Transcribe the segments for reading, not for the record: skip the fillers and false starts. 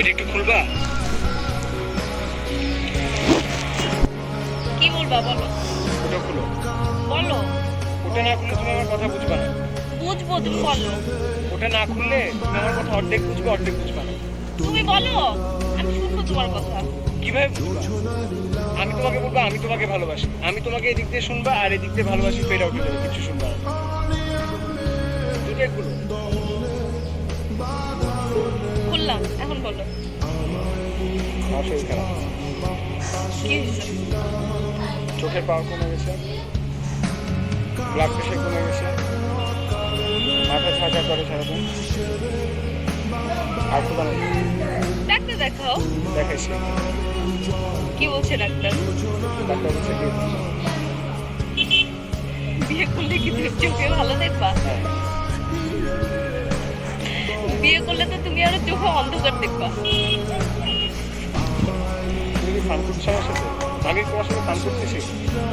এটা একটু খুলবা? কি বলবা বলো? ওটা খুলো। বলো। ওটা না খুললে তুমি আমার কথা বুঝবা না। বুঝবো, তুমি বলো। ওটা না খুললে তুমি আমার কথা অর্ধেক বুঝবে, অর্ধেক বুঝবা না। তুমি বলো, আমি শুনবো তোমার কথা। কিভাবে বুঝবা? আমি তোমাকে বলবো আমি তোমাকে ভালোবাসি, আমি তোমাকে এদিক দিয়ে শুনবা আর এদিক দিয়ে ভালোবাসি ফেড আউট হয়ে যাবে, কিছু শুনবা না। দুটোই খুলো। খুললাম, এখন বলো। আমার শরীর খারাপ, কি হয়েছে? চোখের পাওয়ার কমে গেছে, ব্লাড প্রেশার কমে গেছে, মাথা ঝাঁঝা করে সারাদিন, আর কোথাও ডাক্তার দেখাও। দেখাইছি। কি বলছে ডাক্তার? ডাক্তার বলছে বিয়ে করলে কি তুমি চোখে ভালো দেখবা? হ্যাঁ। বিয়ে করলে তো তুমি আরো চোখে অন্ধকার দেখবা। তুমি কি ফান করছো আমার সাথে? আমি তোমার সাথে ফান করতেছি?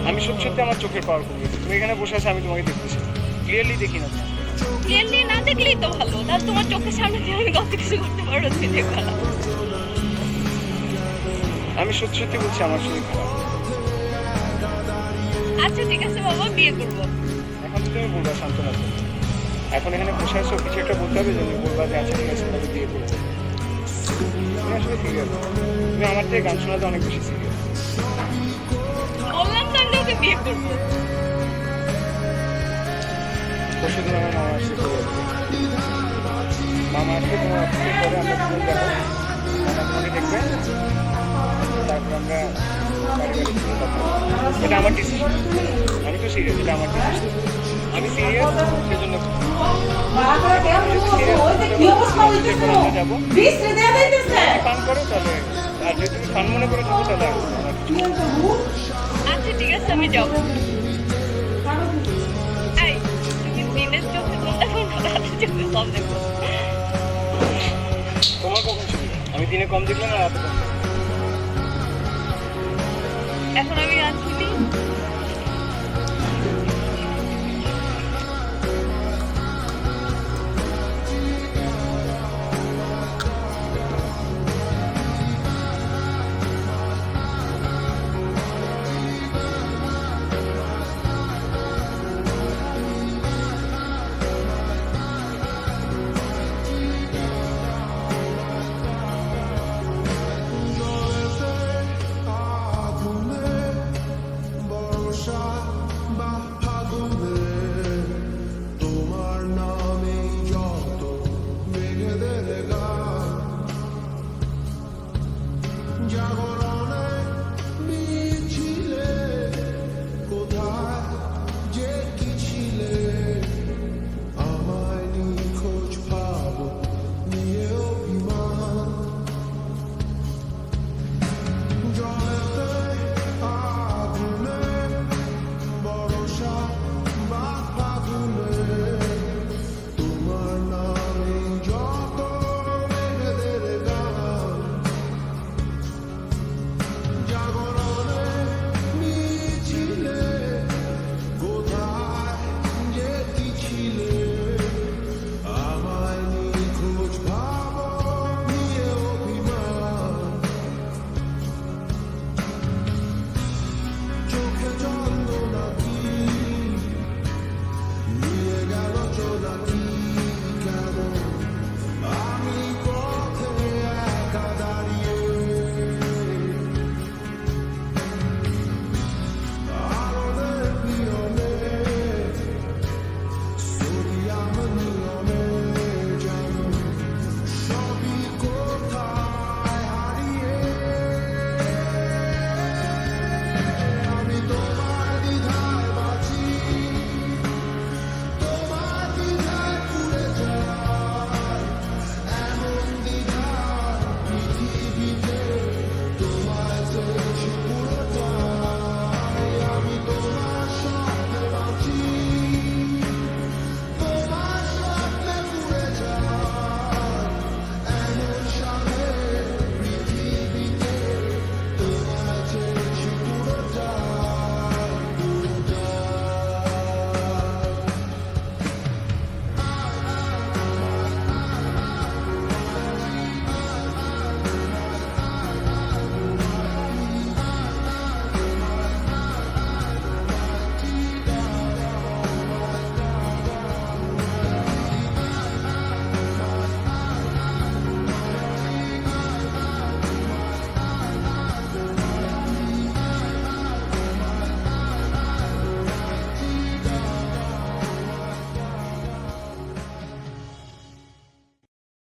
আমি সত্যি সত্যি আমার চোখের পাওয়ার কমে গেছে। তুমি এখানে বসে আছো, আমি তোমাকে দেখতেছি, ক্লিয়ারলি দেখি না। ক্লিয়ারলি না দেখলেই তো ভালো, তাহলে তোমার চোখের সামনে দিয়ে আমি কত কিছু করতে পারো, তুমি দেখবা না। আমি সত্যি সত্যি বলছি আমার শরীর খারাপ। আচ্ছা ঠিক আছে বাবা, বিয়ে করবো। এখন তো তুমি বলবা সান্ত্বনা তো। এখন এখানে বসে আছো, কিছু একটা বলতে হবে যে তুমি বলবা যে আচ্ছা ঠিক আছে তাকে বিয়ে করবো। তুমি আসলে সিরিয়াস, তুমি আমার থেকে গান শোনাতে অনেক বেশি সিরিয়াস। বললাম তো আমি ওকে বিয়ে করবো। পরশুদিন আমার মামা আসছে, মামা আসলে তোমার অফিসের পরে আমরা দুজন যাবো, মামা তোমাকে দেখবে, তারপর আমরা বাড়ি বাড়ি ঘুরে কথা বলবো। এটা আমার ডিসিশন, আমি তো সিরিয়াস, এটা আমার ডিসিশন, আমি সিরিয়াস, সেজন্য যাবো। ফান করো তাহলে, আর যদি তুমি ফান মনে করে থাকো তাহলে আচ্ছা ঠিক আছে, আমি যাবো। এই, তুমি দিনের চোখে কম দেখো না রাতের চোখে কম দেখো? তোমার কখন সুবিধা? আমি দিনে কম দেখলাম না রাতে কম দেখলাম? এখন আমি গান শুনি। তোমার নামে যত মেঘেদের গান জাগর